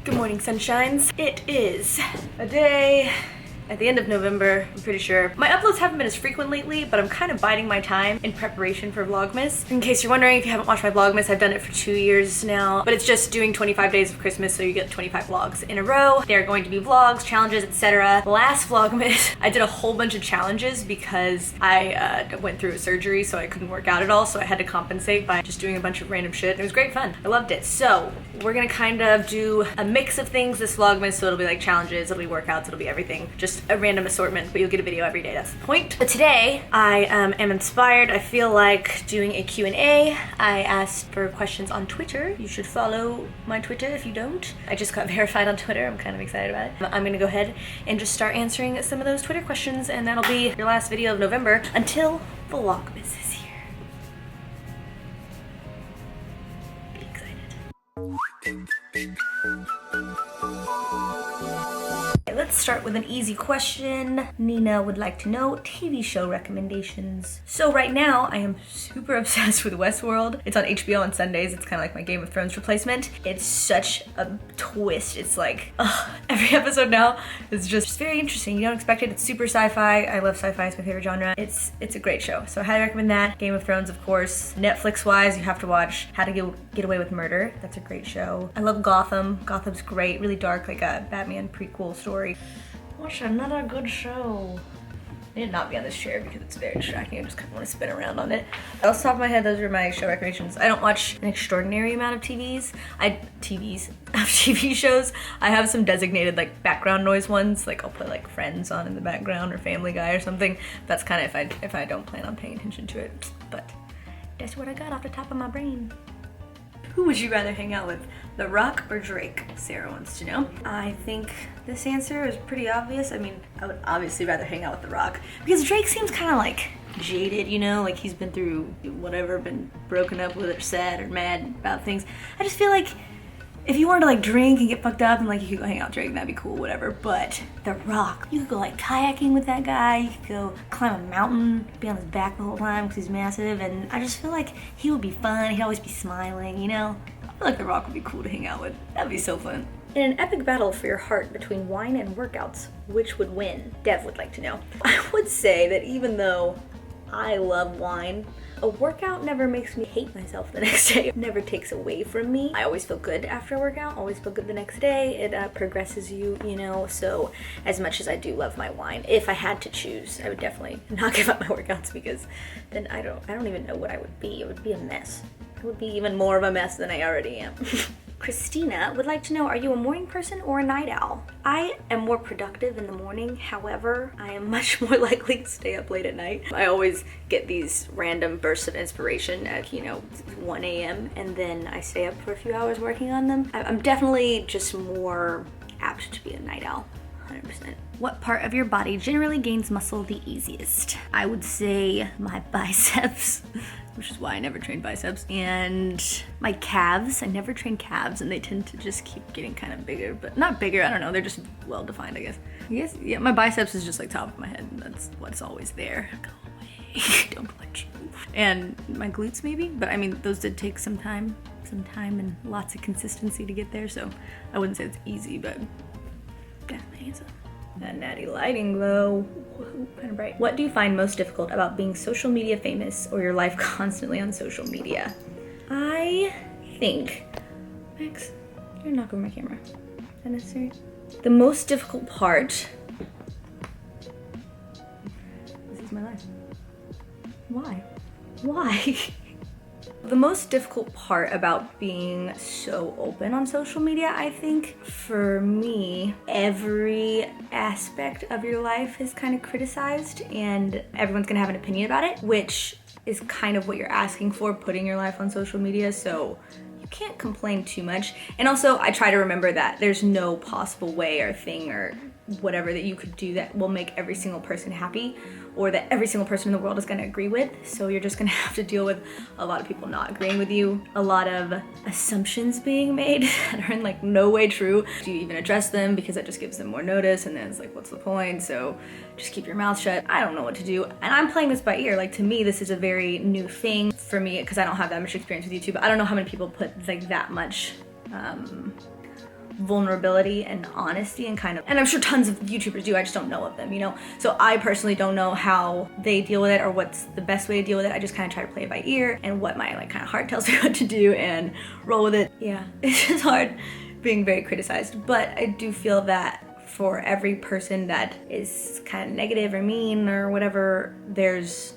Good morning, sunshines. It is a day at the end of November, I'm pretty sure. My uploads haven't been as frequent lately, but I'm kind of biding my time in preparation for Vlogmas. In case you're wondering, if you haven't watched my Vlogmas, I've done it for 2 years now, but it's just doing 25 days of Christmas, so you get 25 vlogs in a row. They're going to be vlogs, challenges, etc. Last Vlogmas, I did a whole bunch of challenges because I went through a surgery, so I couldn't work out at all, so I had to compensate by just doing a bunch of random shit. It was great fun. I loved it. So we're gonna kind of do a mix of things this Vlogmas, so it'll be like challenges, it'll be workouts, it'll be everything. Just a random assortment, but you'll get a video every day, that's the point. But today, I am inspired. I feel like doing a Q&A. I asked for questions on Twitter. You should follow my Twitter if you don't. I just got verified on Twitter. I'm kind of excited about it. I'm gonna go ahead and just start answering some of those Twitter questions, and that'll be your last video of November until Vlogmas is here. Be excited. Let's start with an easy question. Nina would like to know TV show recommendations. So right now, I am super obsessed with Westworld. It's on HBO on Sundays. It's kind of like my Game of Thrones replacement. It's such a twist. It's like, every episode now is just very interesting. You don't expect it. It's super sci-fi. I love sci-fi. It's my favorite genre. It's a great show. So I highly recommend that. Game of Thrones, of course. Netflix-wise, you have to watch How to Get Away with Murder. That's a great show. I love Gotham. Gotham's great. Really dark, like a Batman prequel story. Watch another good show. I need to not be on this chair because it's very distracting. I just kind of want to spin around on it. Off the top of my head, those are my show recommendations. I don't watch an extraordinary amount of TV shows. I have some designated like background noise ones. Like I'll put like Friends on in the background or Family Guy or something. That's kind of if I don't plan on paying attention to it. But that's what I got off the top of my brain. Who would you rather hang out with, The Rock or Drake? Sarah wants to know. I think this answer is pretty obvious. I mean, I would obviously rather hang out with The Rock because Drake seems kind of like jaded, you know, like he's been through whatever, been broken up with or sad or mad about things. I just feel like if you wanted to like drink and get fucked up and like you could go hang out with Drake, that'd be cool, whatever. But The Rock, you could go like kayaking with that guy, you could go climb a mountain, be on his back the whole time because he's massive, and I just feel like he would be fun, he'd always be smiling, you know? I feel like The Rock would be cool to hang out with. That'd be so fun. In an epic battle for your heart between wine and workouts, which would win? Dev would like to know. I would say that even though I love wine, a workout never makes me hate myself the next day. It never takes away from me. I always feel good after a workout, always feel good the next day. It progresses you, you know, so as much as I do love my wine, if I had to choose, I would definitely not give up my workouts because then I don't even know what I would be. It would be a mess. It would be even more of a mess than I already am. Christina would like to know, are you a morning person or a night owl? I am more productive in the morning, however, I am much more likely to stay up late at night. I always get these random bursts of inspiration at, 1 a.m. and then I stay up for a few hours working on them. I'm definitely just more apt to be a night owl, 100%. What part of your body generally gains muscle the easiest? I would say my biceps, which is why I never train biceps, and my calves. I never train calves and they tend to just keep getting kind of bigger, but not bigger, I don't know, they're just well defined, I guess. Yeah, my biceps is just like top of my head, and that's what's always there. Go away, don't flinch. And my glutes maybe, but I mean, those did take some time and lots of consistency to get there, so I wouldn't say it's easy, but yeah, my hands up. That natty lighting though, kind of bright. What do you find most difficult about being social media famous or your life constantly on social media? I think, Max, you're not over my camera. Is that necessary? The most difficult part, this is my life. Why? The most difficult part about being so open on social media, I think, for me, every aspect of your life is kind of criticized and everyone's gonna have an opinion about it, which is kind of what you're asking for, putting your life on social media, so you can't complain too much. And also, I try to remember that there's no possible way or thing or whatever that you could do that will make every single person happy or that every single person in the world is going to agree with. So you're just going to have to deal with a lot of people not agreeing with you, a lot of assumptions being made that are in like no way true. Do you even address them? Because that just gives them more notice, and then it's like, what's the point? So just keep your mouth shut. I don't know what to do. And I'm playing this by ear. Like, to me, this is a very new thing for me because I don't have that much experience with YouTube. I don't know how many people put like that much vulnerability and honesty and kind of, and I'm sure tons of YouTubers do, I just don't know of them, you know? So I personally don't know how they deal with it or what's the best way to deal with it. I just kind of try to play it by ear and what my like kind of heart tells me what to do and roll with it. Yeah, it's just hard being very criticized, but I do feel that for every person that is kind of negative or mean or whatever, there's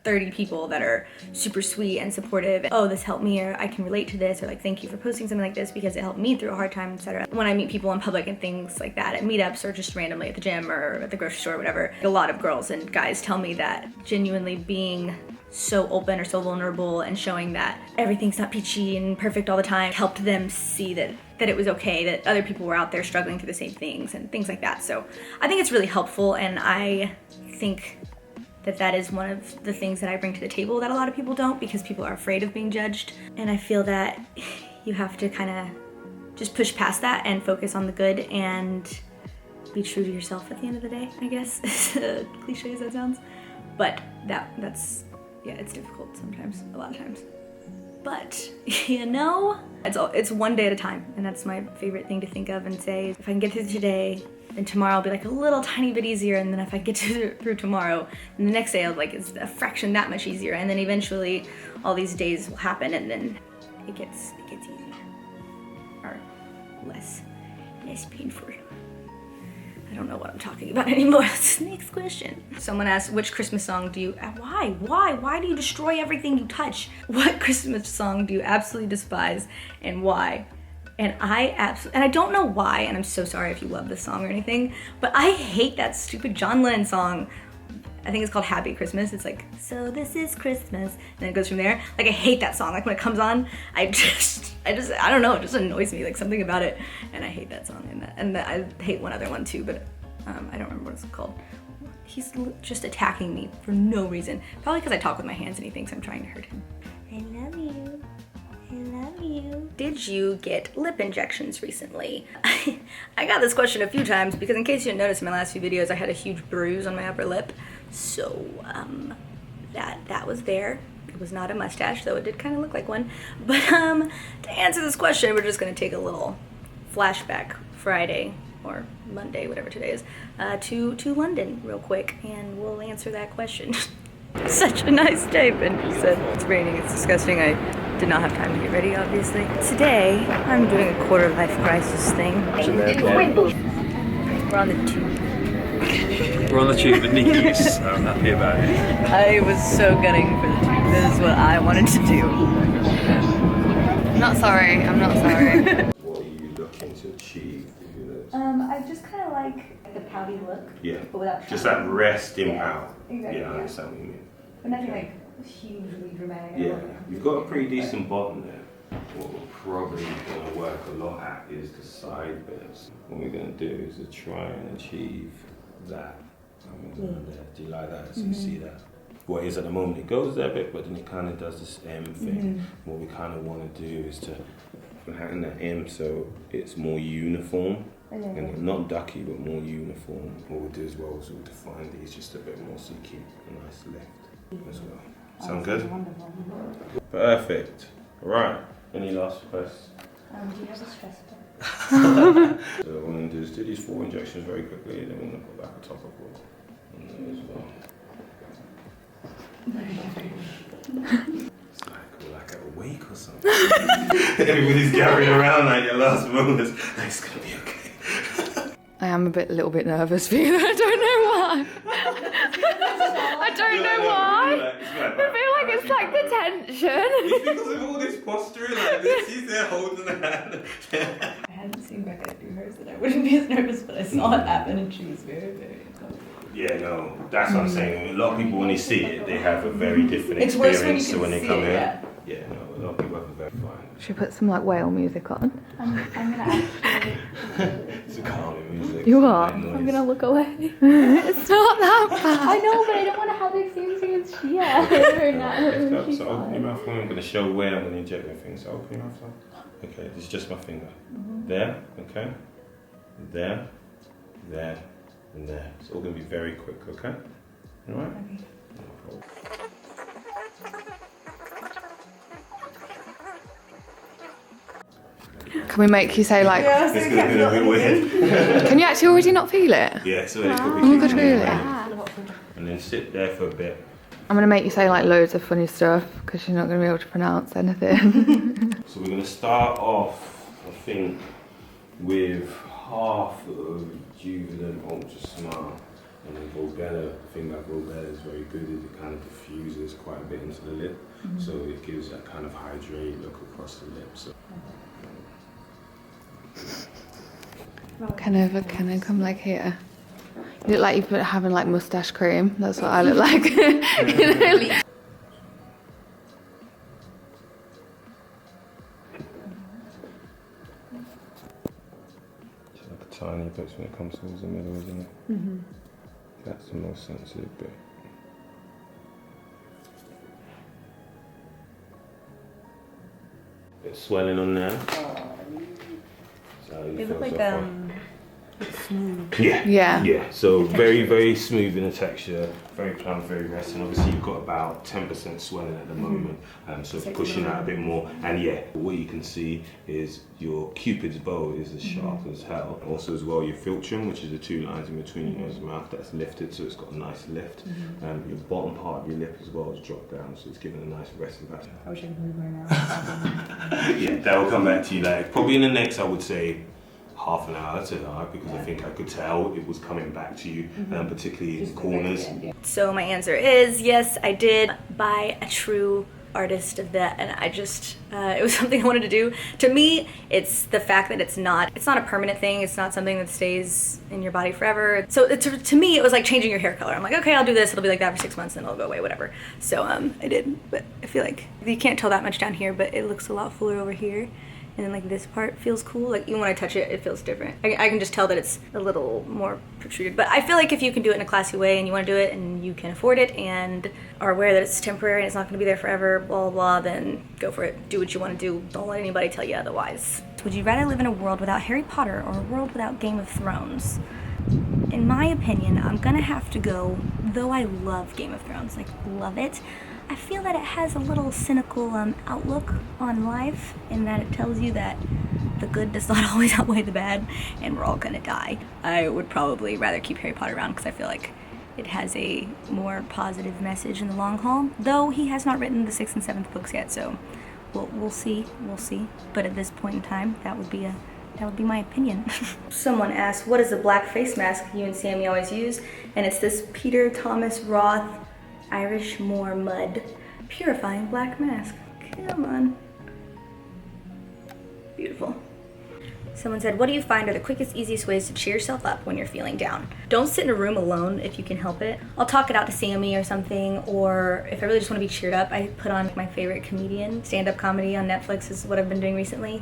30 people that are super sweet and supportive. Oh, this helped me, or I can relate to this, or like, thank you for posting something like this because it helped me through a hard time, etc. When I meet people in public and things like that at meetups or just randomly at the gym or at the grocery store or whatever, a lot of girls and guys tell me that genuinely being so open or so vulnerable and showing that everything's not peachy and perfect all the time helped them see that it was okay, that other people were out there struggling through the same things and things like that. So I think it's really helpful, and I think that is one of the things that I bring to the table that a lot of people don't, because people are afraid of being judged. And I feel that you have to kind of just push past that and focus on the good and be true to yourself at the end of the day, I guess. Cliche as that sounds. But that's, yeah, it's difficult sometimes, a lot of times. But, you know, it's one day at a time, and that's my favorite thing to think of and say, if I can get through today, then tomorrow will be like a little tiny bit easier, and then if I get through tomorrow, then the next day it's a fraction that much easier, and then eventually all these days will happen, and then it gets easier, or less painful. I don't know what I'm talking about anymore. Next question. Someone asked, which Christmas song do you, why do you destroy everything you touch? What Christmas song do you absolutely despise, and why? And I don't know why, and I'm so sorry if you love this song or anything, but I hate that stupid John Lennon song. I think it's called Happy Christmas. It's like, so this is Christmas, and then it goes from there. Like, I hate that song. Like, when it comes on, I don't know, it just annoys me, like something about it, and I hate that song. And I hate one other one too, but I don't remember what it's called. He's just attacking me for no reason. Probably because I talk with my hands and he thinks I'm trying to hurt him. I love you. I love you. Did you get lip injections recently? I got this question a few times because, in case you didn't notice in my last few videos, I had a huge bruise on my upper lip. So that was there. It was not a mustache, though it did kind of look like one. But to answer this question, we're just gonna take a little flashback Friday or Monday, whatever today is, to London real quick, and we'll answer that question. Such a nice day, Ben said. It's raining, it's disgusting. I did not have time to get ready, obviously. Today, I'm doing a quarter-life crisis thing. We're on the tube. We're on the tube, and Nikki's so happy about it. I was so gunning for the tube. This is what I wanted to do. I'm not sorry. What are you looking to achieve? I just kind of like the pouty look. Yeah. But without just that resting pout. Exactly. Yeah, I understand what you mean. But nothing like hugely dramatic. Yeah. You've got a pretty decent bottom there. What we're probably going to work a lot at is the side bits. What we're going to do is to try and achieve that. Do you like that? So you see that? What it is at the moment, it goes there a bit, but then it kind of does this M thing. What we kind of want to do is to flatten that M so it's more uniform. And not ducky, but more uniform. What we'll do as well is we'll define these just a bit more so you keep a nice lift as well. Sound good? Perfect. Right. Any last requests? Do you have a stress ball? So what I'm going to do is do these 4 injections very quickly, and then we're going to put back a topical on there as well. It's like we're like at a wake or something. Everybody's gathering around like your last moments. Like, it's going to be okay. I am a little bit nervous for you. I don't know why. I don't know why. I feel like it's like the tension. It's because of all this posturing like this. He's there holding the hand. I hadn't seen Becca do hers, that I wouldn't be as nervous, but I saw it happen and she was very, very comfortable. Yeah, no, that's what I'm saying. A lot of people, when they see it, they have a very different experience. So when they come in, yeah, no, a lot of people have a very fine. Should we put some like whale music on? I'm gonna actually. It's a calming music. You are? I'm gonna look away. It's not that bad. I know, but I don't want to have the same experience she had. So open your mouth. I'm going to show where I'm going to inject my finger. So open your mouth. Okay, this is just my finger. There, okay. There, there, and there. It's all going to be very quick, okay? All right? Okay. No problem. Can we make you say like... Yeah, It's gonna be a bit weird. Can you actually already not feel it? Yeah, so it's got to be Oh my god, kicking in. really? And then sit there for a bit. I'm gonna make you say like loads of funny stuff because you're not gonna be able to pronounce anything. So we're gonna start off, I think, with half of Juvenile Ultra Smart. And then Volbella, the thing about Volbella is very good is it kind of diffuses quite a bit into the lip. So it gives that kind of hydrated look across the lip. So. Can I come like here? You look like you've been having like moustache cream. That's what I look like. You know? Just like a tiny bit when it comes towards the middle, isn't it? That's the most sensitive bit. Bit swelling on there. So They look like it's smooth. Yeah. So very smooth in the texture, very plump, very resting. Obviously you've got about 10% swelling at the moment, so it's pushing out a bit more. And yeah, what you can see is your Cupid's bow is as sharp as hell. Also as well your philtrum, which is the two lines in between your nose and mouth, that's lifted, so it's got a nice lift. Your bottom part of your lip as well is dropped down, so it's giving a nice resting pattern. I wish I could move right now. Yeah, that will come back to you like probably in the next, I would say, half an hour to that, because I think I could tell it was coming back to you, particularly in corners. So my answer is yes, I did buy a true artist of that, and I just it was something I wanted to do. To me, it's the fact that it's not a permanent thing. It's not something that stays in your body forever. So to me, it was like changing your hair color. I'm like, okay, I'll do this. It'll be like that for 6 months, and then it'll go away, whatever. So I did, but I feel like you can't tell that much down here, but it looks a lot fuller over here. And then like this part feels cool. Like even when I touch it, it feels different. I can just tell that it's a little more protruded. But I feel like if you can do it in a classy way and you want to do it and you can afford it and are aware that it's temporary and it's not going to be there forever, blah, blah, blah, then go for it. Do what you want to do. Don't let anybody tell you otherwise. Would you rather live in a world without Harry Potter or a world without Game of Thrones? In my opinion, I'm gonna have to go, though I love Game of Thrones, like love it, I feel that it has a little cynical outlook on life, in that it tells you that the good does not always outweigh the bad, and we're all gonna die. I would probably rather keep Harry Potter around because I feel like it has a more positive message in the long haul, though he has not written the 6th and 7th books yet, so we'll see. But at this point in time, that would be my opinion. Someone asked, what is the black face mask you and Sammy always use? And it's this Peter Thomas Roth Irish Moor Mud Purifying Black Mask. Come on. Beautiful. Someone said, what do you find are the quickest, easiest ways to cheer yourself up when you're feeling down? Don't sit in a room alone if you can help it. I'll talk it out to Sammy or something, or if I really just want to be cheered up, I put on my favorite comedian. Stand-up comedy on Netflix is what I've been doing recently.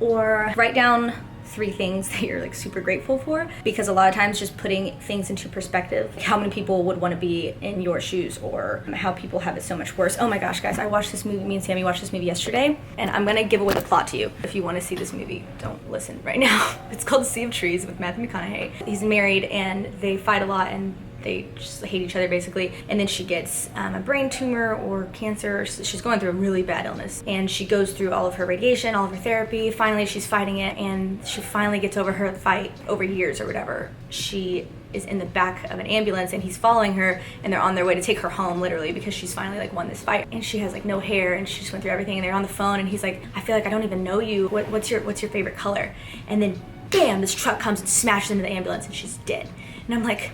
Or write down 3 things that you're like super grateful for, because a lot of times just putting things into perspective, like how many people would want to be in your shoes, or how people have it so much worse. Oh my gosh, guys, I watched this movie, me and Sammy watched this movie yesterday, and I'm gonna give away the plot to you. If you want to see this movie, don't listen right now. It's called Sea of Trees with Matthew McConaughey. He's married and they fight a lot and they just hate each other basically, and then she gets a brain tumor or cancer. She's going through a really bad illness, and she goes through all of her radiation, all of her therapy. Finally she's fighting it, and she finally gets over her fight over years or whatever. She is in the back of an ambulance and he's following her, and they're on their way to take her home literally, because she's finally like won this fight, and she has like no hair and she just went through everything, and they're on the phone and he's like, I feel like I don't even know you. What's your favorite color? And then bam, this truck comes and smashes into the ambulance and she's dead. And I'm like,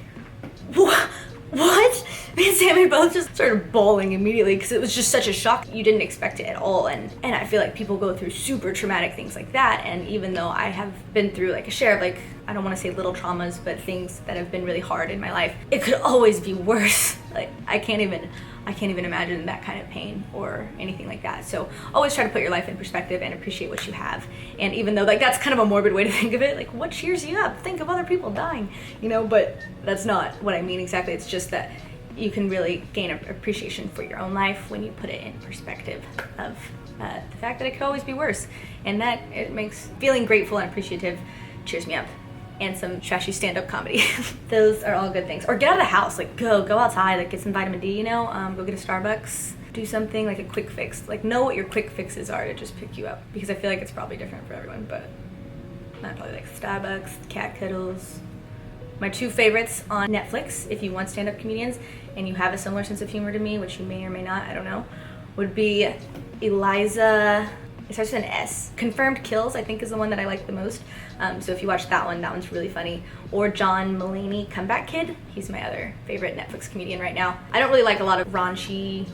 what? Me and Sammy both just started bawling immediately because it was just such a shock. You didn't expect it at all, and I feel like people go through super traumatic things like that, and even though I have been through like a share of like, I don't want to say little traumas, but things that have been really hard in my life, it could always be worse. Like I can't even imagine that kind of pain or anything like that. So always try to put your life in perspective and appreciate what you have. And even though like that's kind of a morbid way to think of it, like what cheers you up? Think of other people dying, you know, but that's not what I mean exactly. It's just that you can really gain an appreciation for your own life when you put it in perspective of the fact that it could always be worse. And that it makes feeling grateful and appreciative cheers me up. And some trashy stand-up comedy. Those are all good things. Or get out of the house, like go outside, like get some vitamin D, you know, go get a Starbucks, do something like a quick fix. Like know what your quick fixes are to just pick you up, because I feel like it's probably different for everyone, but not probably like Starbucks, cat cuddles. My 2 favorites on Netflix, if you want stand-up comedians and you have a similar sense of humor to me, which you may or may not, I don't know, would be Eliza, it starts with an S. Confirmed Kills, I think, is the one that I like the most. So if you watch that one's really funny. Or John Mulaney, Comeback Kid. He's my other favorite Netflix comedian right now. I don't really like a lot of raunchy,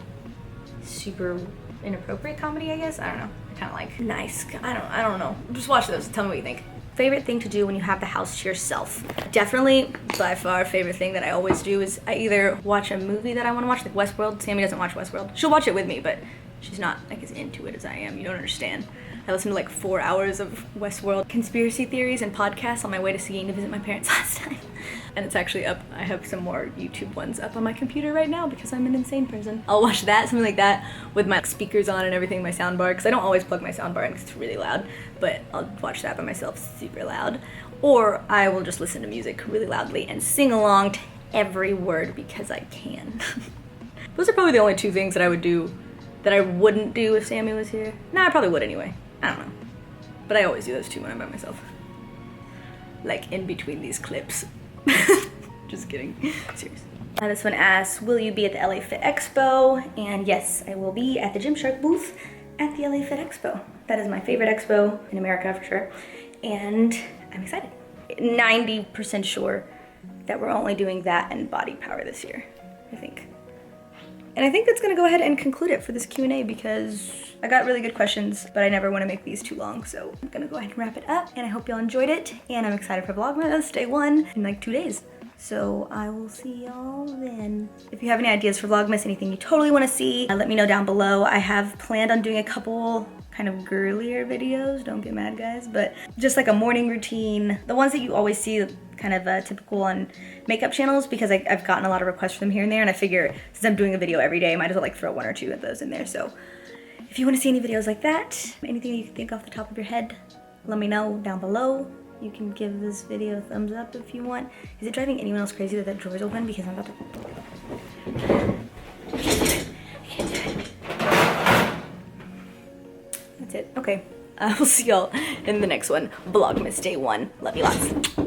super inappropriate comedy, I guess. I don't know. I kind of like nice. I don't know. Just watch those. Tell me what you think. Favorite thing to do when you have the house to yourself? Definitely, by far, favorite thing that I always do is I either watch a movie that I want to watch, like Westworld. Sammy doesn't watch Westworld. She'll watch it with me, but she's not like as into it as I am. You don't understand. I listened to like 4 hours of Westworld conspiracy theories and podcasts on my way to skiing to visit my parents last time. And it's actually up. I have some more YouTube ones up on my computer right now because I'm an insane person. I'll watch that, something like that, with my speakers on and everything, my soundbar, because I don't always plug my soundbar in because it's really loud, but I'll watch that by myself super loud. Or I will just listen to music really loudly and sing along to every word because I can. Those are probably the only 2 things that I would do that I wouldn't do if Sammy was here. Nah, I probably would anyway. I don't know. But I always do those 2 when I'm by myself. Like in between these clips. Just kidding. Serious. This one asks, will you be at the LA Fit Expo? And yes, I will be at the Gymshark booth at the LA Fit Expo. That is my favorite expo in America for sure. And I'm excited. 90% sure that we're only doing that and body power this year, I think. And I think that's gonna go ahead and conclude it for this Q&A because I got really good questions, but I never wanna make these too long. So I'm gonna go ahead and wrap it up, and I hope y'all enjoyed it. And I'm excited for Vlogmas day 1 in like 2 days. So I will see y'all then. If you have any ideas for Vlogmas, anything you totally wanna see, let me know down below. I have planned on doing a couple kind of girlier videos, don't get mad guys, but just like a morning routine. The ones that you always see kind of typical on makeup channels, because I've gotten a lot of requests for them here and there, and I figure since I'm doing a video every day, I might as well like throw 1 or 2 of those in there. So if you want to see any videos like that, anything you can think off the top of your head, let me know down below. You can give this video a thumbs up if you want. Is it driving anyone else crazy that that drawer's open? Because I'm about to... That's it. Okay. I will see y'all in the next one. Vlogmas day 1. Love you lots.